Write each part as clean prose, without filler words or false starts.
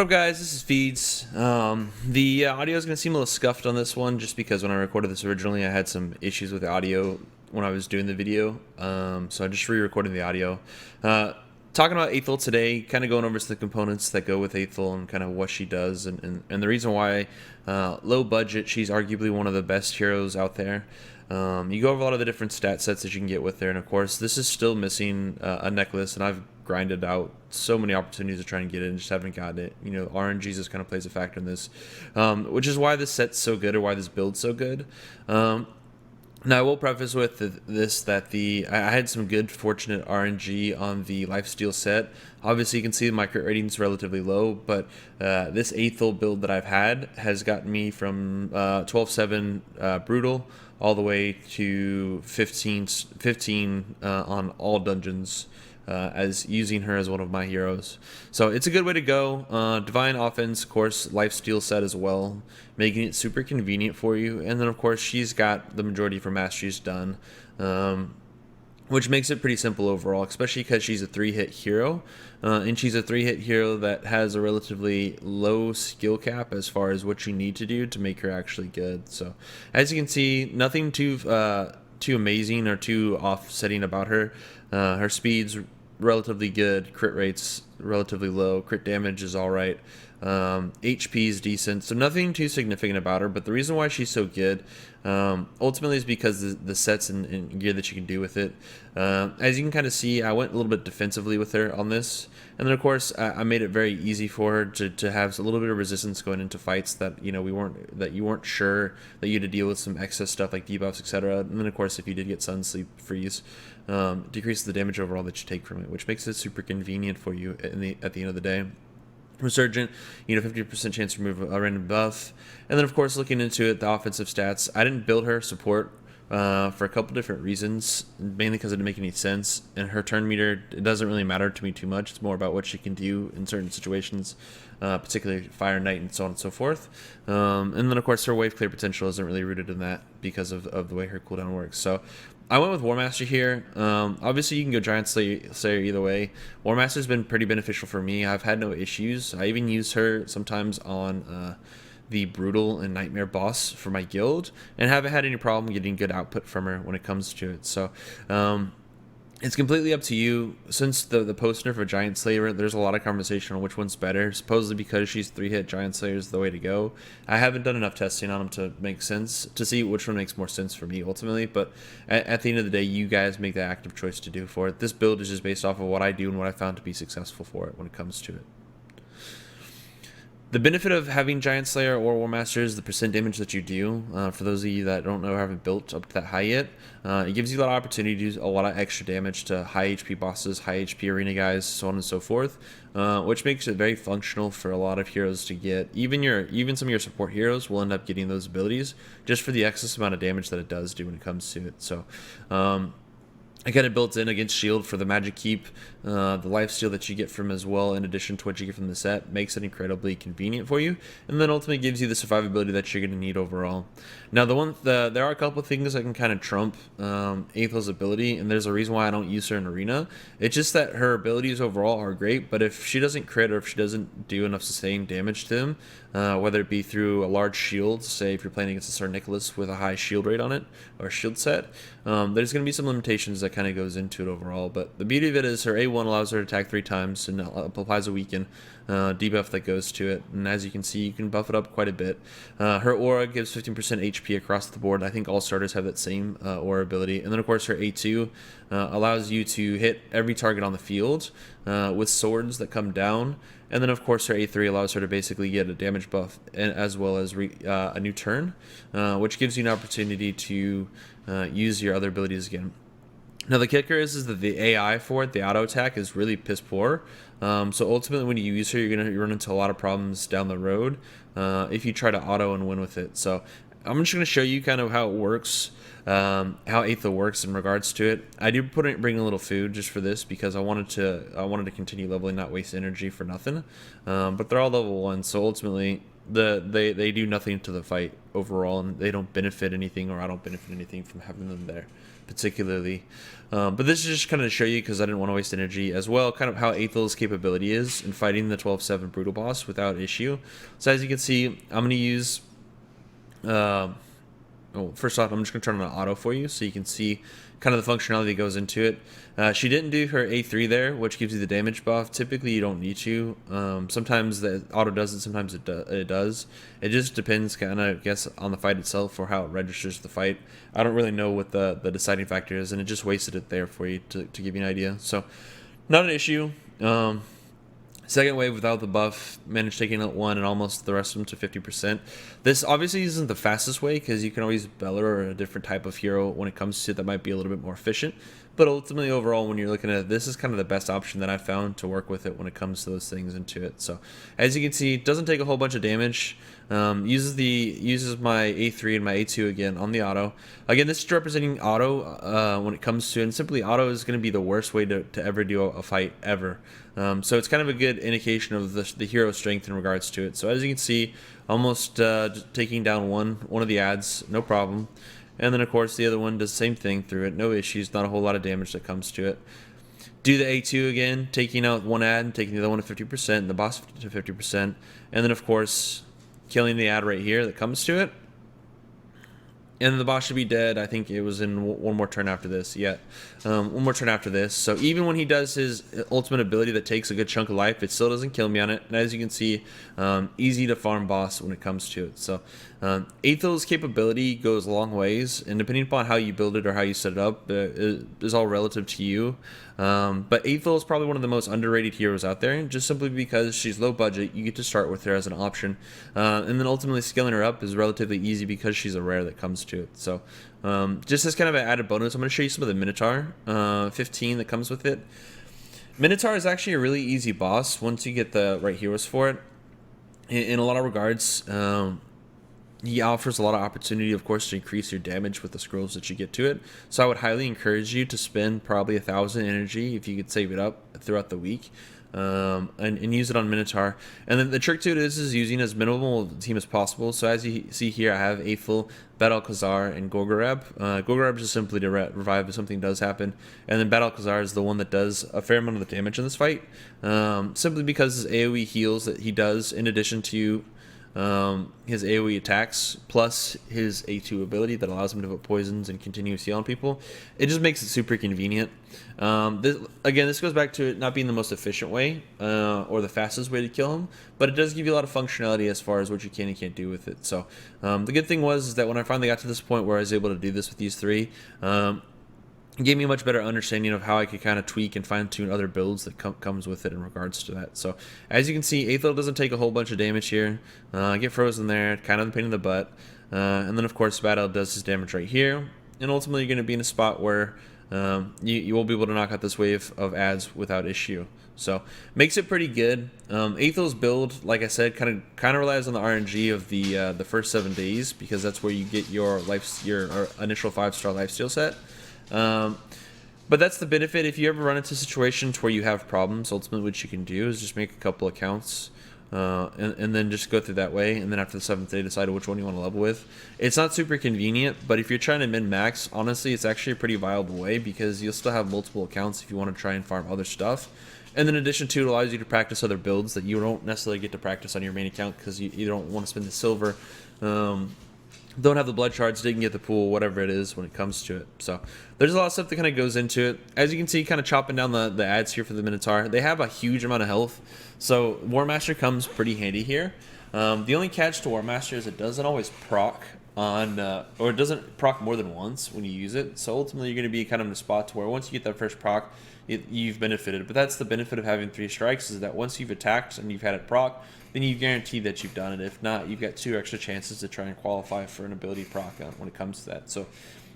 What up, guys? This is Feeds. The audio is going to seem a little scuffed on this one just because when I recorded this originally, I had some issues with the audio when I was doing the video. So I'm just re-recording the audio. Talking about Athel today, kind of going over some of the components that go with Athel and kind of what she does and the reason why low budget, she's arguably one of the best heroes out there. You go over a lot of the different stat sets that you can get with her, and of course this is still missing a necklace, and I've grinded out so many opportunities to try and get it and just haven't gotten it. You know, RNG just kind of plays a factor in this, which is why this set's so good, or why this build's so good. Now, I will preface with this that I had some good fortunate RNG on the lifesteal set. Obviously, you can see my crit rating is relatively low, but this Athel build that I've had has gotten me from 12-7 brutal all the way to 15 on all dungeons, as using her as one of my heroes. So it's a good way to go. Divine offense, of course, lifesteal set as well, making it super convenient for you. And then of course she's got the majority of her masteries done, which makes it pretty simple overall, especially because she's a 3-hit hero, and she's a 3-hit hero that has a relatively low skill cap as far as what you need to do to make her actually good. So as you can see, nothing too amazing or too offsetting about her. Her speed's relatively good, crit rate's relatively low, crit damage is alright, HP is decent, so nothing too significant about her. But the reason why she's so good ultimately is because the sets and gear that you can do with it. As you can kind of see, I went a little bit defensively with her on this, and then of course I made it very easy for her to have a little bit of resistance going into fights that you weren't sure that you had to deal with some excess stuff like debuffs, etc. And then of course if you did get sun sleep freeze, decreases the damage overall that you take from it, which makes it super convenient for you at the end of the day. Resurgent, 50% chance to remove a random buff. And then of course looking into it, the offensive stats, I didn't build her support for a couple different reasons, mainly because it didn't make any sense. And her turn meter, it doesn't really matter to me too much. It's more about what she can do in certain situations, particularly Fire Knight and so on and so forth. And then of course her wave clear potential isn't really rooted in that because of the way her cooldown works. So I went with War Master here. Obviously you can go Giant Slayer either way. War Master's been pretty beneficial for me. I've had no issues. I even use her sometimes on the Brutal and Nightmare boss for my guild, and haven't had any problem getting good output from her when it comes to it. So it's completely up to you. Since the post nerf for Giant Slayer, there's a lot of conversation on which one's better. Supposedly because she's 3-hit, Giant Slayer is the way to go. I haven't done enough testing on them to make sense, to see which one makes more sense for me ultimately. But at the end of the day, you guys make the active choice to do for it. This build is just based off of what I do and what I found to be successful for it when it comes to it. The benefit of having Giant Slayer or War Master is the percent damage that you do. For those of you that don't know or haven't built up to that high yet, it gives you a lot of opportunity to do a lot of extra damage to high HP bosses, high HP arena guys, so on and so forth, which makes it very functional for a lot of heroes to get. Even some of your support heroes will end up getting those abilities just for the excess amount of damage that it does do when it comes to it. So I got it built in against shield for the magic keep. The lifesteal that you get from as well, in addition to what you get from the set, makes it incredibly convenient for you, and then ultimately gives you the survivability that you're going to need overall. Now there are a couple of things that can kind of trump Athel's ability, and there's a reason why I don't use her in arena. It's just that her abilities overall are great, but if she doesn't crit or if she doesn't do enough sustained damage to him, whether it be through a large shield, say if you're playing against a Sir Nicholas with a high shield rate on it, or shield set, there's going to be some limitations that kind of goes into it overall. But the beauty of it is her A1 allows her to attack 3 times and applies a weaken debuff that goes to it, and as you can see, you can buff it up quite a bit. Her aura gives 15% HP across the board. I think all starters have that same aura ability. And then of course her A2 allows you to hit every target on the field with swords that come down. And then of course her A3 allows her to basically get a damage buff and as well as a new turn, which gives you an opportunity to use your other abilities again. Now the kicker is that the AI for it, the auto attack, is really piss poor. So ultimately when you use her, you're going to run into a lot of problems down the road if you try to auto and win with it. So I'm just going to show you kind of how it works, how Athel works in regards to it. I do bring a little food just for this because I wanted to continue leveling, not waste energy for nothing. But they're all level 1, so ultimately they do nothing to the fight overall, and they don't benefit anything, or I don't benefit anything from having them there particularly. But this is just kind of to show you, because I didn't want to waste energy as well, kind of how Athel's capability is in fighting the 12/7 brutal boss without issue. So as you can see, I'm going to use first off, I'm just going to turn on auto for you so you can see kind of the functionality that goes into it. She didn't do her A3 there, which gives you the damage buff. Typically, you don't need to. Sometimes the auto does it, sometimes it does. It just depends, kind of, I guess, on the fight itself or how it registers the fight. I don't really know what the deciding factor is, and it just wasted it there for you to give you an idea. So, not an issue. Second wave without the buff, managed taking out one and almost the rest of them to 50%. This obviously isn't the fastest way, because you can always Bella or a different type of hero when it comes to it that might be a little bit more efficient. But ultimately, overall, when you're looking at it, this is kind of the best option that I found to work with it when it comes to those things into it. So as you can see, it doesn't take a whole bunch of damage. Uses my A3 and my A2 again on the auto. Again, this is representing auto when it comes to it. And simply auto is going to be the worst way to ever do a fight ever. So it's kind of a good indication of the hero strength in regards to it. So as you can see, almost taking down one of the ads, no problem. And then of course the other one does the same thing through it, no issues, not a whole lot of damage that comes to it. Do the A2 again, taking out one ad and taking the other one to 50%, and the boss to 50%. And then of course killing the ad right here that comes to it. And then the boss should be dead. I think it was in one more turn after this. Yeah, one more turn after this. So even when he does his ultimate ability that takes a good chunk of life, it still doesn't kill me on it. And as you can see, easy to farm boss when it comes to it. So Athel's capability goes a long ways, and depending upon how you build it or how you set it up, is all relative to you. But Athel is probably one of the most underrated heroes out there, just simply because she's low budget. You get to start with her as an option, and then ultimately scaling her up is relatively easy because she's a rare that comes to it. So just as kind of an added bonus, I'm going to show you some of the Minotaur 15 that comes with it. Minotaur is actually a really easy boss once you get the right heroes for it. In a lot of regards, he offers a lot of opportunity, of course, to increase your damage with the scrolls that you get to it. So I would highly encourage you to spend probably 1,000 energy if you could save it up throughout the week, and use it on Minotaur. And then the trick to it is using as minimal team as possible. So as you see here, I have Athel, Bad Alcazar, and Gorgorab. Gorgorab is just simply to revive if something does happen, and then Bad Alcazar is the one that does a fair amount of the damage in this fight, simply because his AoE heals that he does, in addition to his AoE attacks plus his A2 ability that allows him to put poisons and continuous heal on people. It just makes it super convenient. This goes back to it not being the most efficient way or the fastest way to kill him, but it does give you a lot of functionality as far as what you can and can't do with it. So the good thing is that when I finally got to this point where I was able to do this with these three, it gave me a much better understanding of how I could kind of tweak and fine-tune other builds that comes with it in regards to that. So as you can see, Athel doesn't take a whole bunch of damage here. Get frozen there, kind of a pain in the butt. And then of course Battle does his damage right here. And ultimately you're going to be in a spot where you will be able to knock out this wave of ads without issue. So makes it pretty good. Athel's build, like I said, kind of relies on the RNG of the first 7 days, because that's where you get your initial 5-star lifesteal set. But that's the benefit. If you ever run into situations where you have problems, ultimately what you can do is just make a couple accounts, and then just go through that way, and then after the 7th day decide which one you want to level with. It's not super convenient, but if you're trying to min-max, honestly it's actually a pretty viable way, because you'll still have multiple accounts if you want to try and farm other stuff. And then in addition to it, allows you to practice other builds that you don't necessarily get to practice on your main account, because you don't want to spend the silver, don't have the blood shards, didn't get the pool, whatever it is when it comes to it. So there's a lot of stuff that kind of goes into it. As you can see, kind of chopping down the ads here for the Minotaur. They have a huge amount of health, so War Master comes pretty handy here. The only catch to War Master is it doesn't always proc on, or it doesn't proc more than once when you use it. So ultimately you're going to be kind of in a spot to where once you get that first proc, you've benefited. But that's the benefit of having 3 strikes, is that once you've attacked and you've had it proc, then you've guaranteed that you've done it. If not, you've got 2 extra chances to try and qualify for an ability proc when it comes to that. So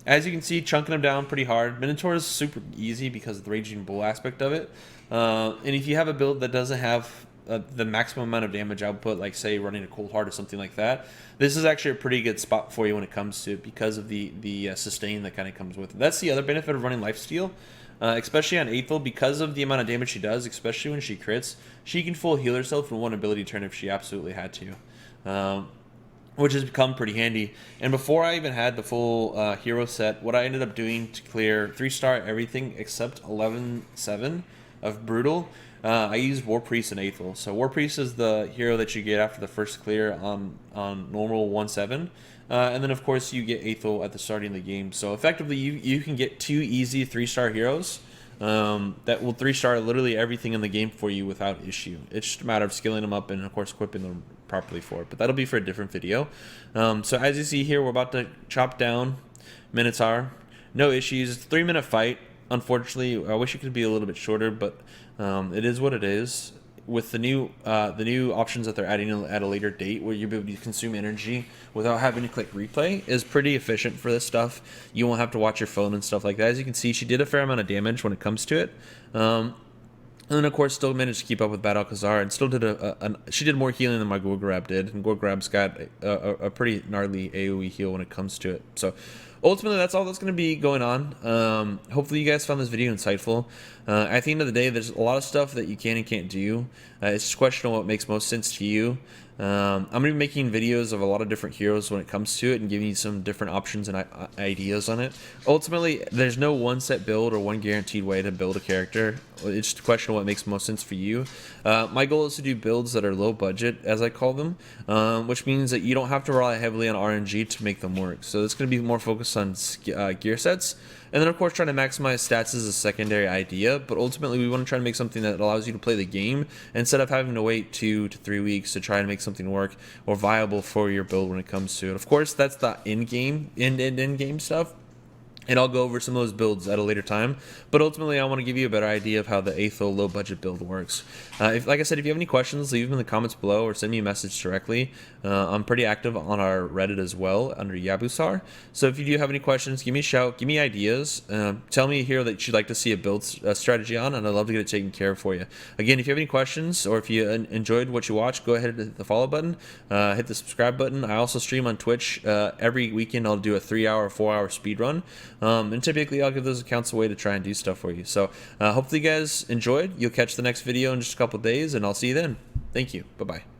as you can see, chunking them down pretty hard. Minotaur is super easy because of the Raging Bull aspect of it. And if you have a build that doesn't have the maximum amount of damage output, like say running a Cold Heart or something like that, this is actually a pretty good spot for you when it comes to it, because of the sustain that kind of comes with it. That's the other benefit of running Lifesteal. Especially on Athel, because of the amount of damage she does, especially when she crits, she can full heal herself in one ability turn if she absolutely had to. which has become pretty handy. And before I even had the full hero set, what I ended up doing to clear 3-star everything except 11-7 of Brutal, I used War Priest and Athel. So War Priest is the hero that you get after the first clear on normal 1-7. And then, of course, you get Athel at the starting of the game. So effectively, you can get 2 easy 3-star heroes that will 3-star literally everything in the game for you without issue. It's just a matter of skilling them up and, of course, equipping them properly for it. But that'll be for a different video. So as you see here, we're about to chop down Minotaur. No issues. It's a 3-minute fight. Unfortunately, I wish it could be a little bit shorter, but it is what it is. With the new options that they're adding at a later date, where you'll be able to consume energy without having to click replay, is pretty efficient for this stuff. You won't have to watch your phone and stuff like that. As you can see, she did a fair amount of damage when it comes to it. And then, of course, still managed to keep up with Bad Alcazar, and still did she did more healing than my Gorgrab did. And Gorgrab's got a pretty gnarly AoE heal when it comes to it. So ultimately, that's all that's going to be going on. Hopefully, you guys found this video insightful. At the end of the day, there's a lot of stuff that you can and can't do. It's just a question of what makes most sense to you. I'm going to be making videos of a lot of different heroes when it comes to it and giving you some different options and ideas on it. Ultimately, there's no one set build or one guaranteed way to build a character. It's just a question of what makes most sense for you. My goal is to do builds that are low budget, as I call them, which means that you don't have to rely heavily on RNG to make them work. So it's going to be more focused on gear sets. And then, of course, trying to maximize stats is a secondary idea, but ultimately we want to try to make something that allows you to play the game instead of having to wait 2 to 3 weeks to try and make something work or viable for your build when it comes to it. Of course, that's the in-game stuff. And I'll go over some of those builds at a later time. But ultimately, I want to give you a better idea of how the Athel low-budget build works. Like I said, if you have any questions, leave them in the comments below or send me a message directly. I'm pretty active on our Reddit as well, under Yabusar. So if you do have any questions, give me a shout, give me ideas. Tell me a hero that you'd like to see a build strategy on, and I'd love to get it taken care of for you. Again, if you have any questions or if you enjoyed what you watched, go ahead and hit the follow button, hit the subscribe button. I also stream on Twitch. Every weekend, I'll do a 3-hour, 4-hour speed run. And typically I'll give those accounts away to try and do stuff for you. So hopefully you guys enjoyed. You'll catch the next video in just a couple days, and I'll see you then. Thank you. Bye-bye.